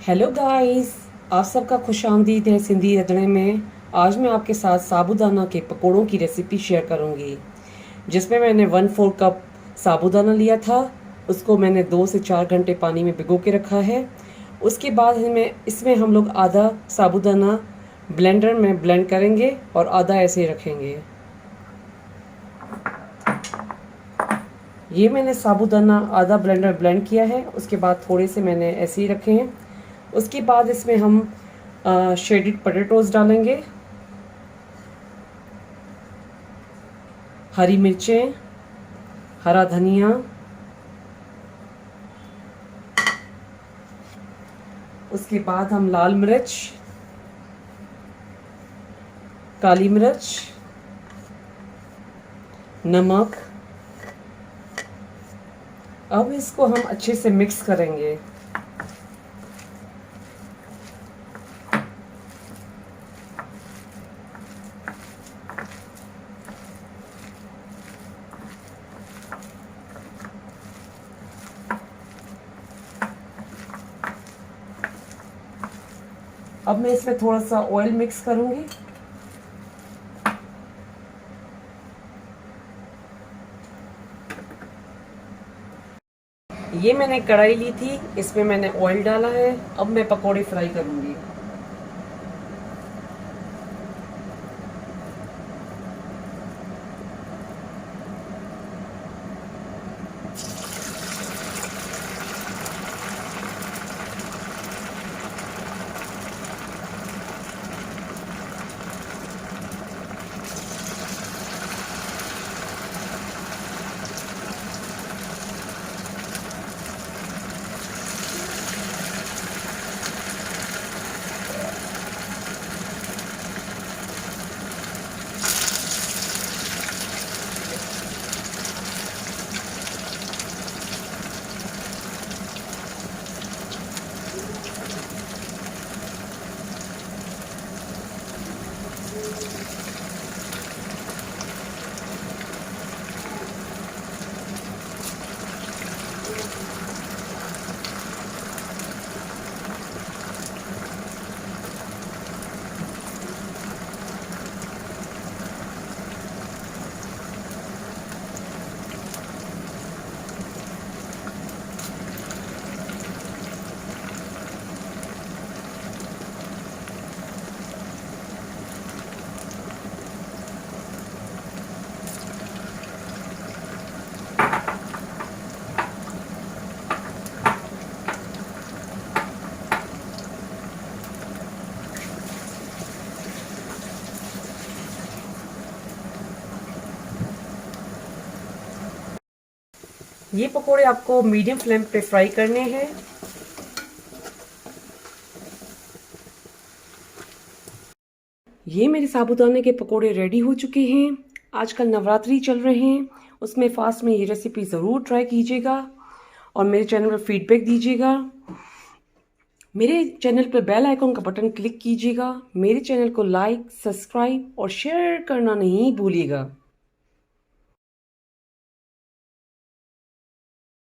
Hello guys, आप सबका खुशामदीद है सिंधी रंधणे में। आज मैं आपके साथ साबूदाना के पकोड़ों की रेसिपी शेयर करूंगी, जिसमें मैंने 1/4 कप साबूदाना लिया था। उसको मैंने 2 से 4 घंटे पानी में भिगो के रखा है। उसके बाद इसमें हम लोग आधा साबूदाना ब्लेंडर में ब्लेंड करेंगे और आधा ऐसे ही रखेंगे। ये मैंने साबूदाना आधा ब्लेंडर ब्लेंड किया है। उसके बाद थोड़े से मैंने ऐसे ही रखे हैं। उसके बाद इसमें हम शेडेड पोटैटोज डालेंगे, हरी मिर्चें, हरा धनिया, उसके बाद हम लाल मिर्च, काली मिर्च, नमक। अब इसको हम अच्छे से मिक्स करेंगे। अब मैं इसमें थोड़ा सा ऑयल मिक्स करूंगी। ये मैंने कढ़ाई ली थी, इसमें मैंने ऑयल डाला है। अब मैं पकोड़े फ्राई करूंगी। ये पकोड़े आपको मीडियम फ्लेम पे फ्राई करने हैं। ये मेरे साबूदाने के पकोड़े रेडी हो चुके हैं। आजकल नवरात्रि चल रहे हैं, उसमें फास्ट में ये रेसिपी ज़रूर ट्राई कीजिएगा और मेरे चैनल पर फीडबैक दीजिएगा। मेरे चैनल पर बेल आइकन का बटन क्लिक कीजिएगा। मेरे चैनल को लाइक, सब्सक्राइब और शेयर करना नहीं भूलिएगा।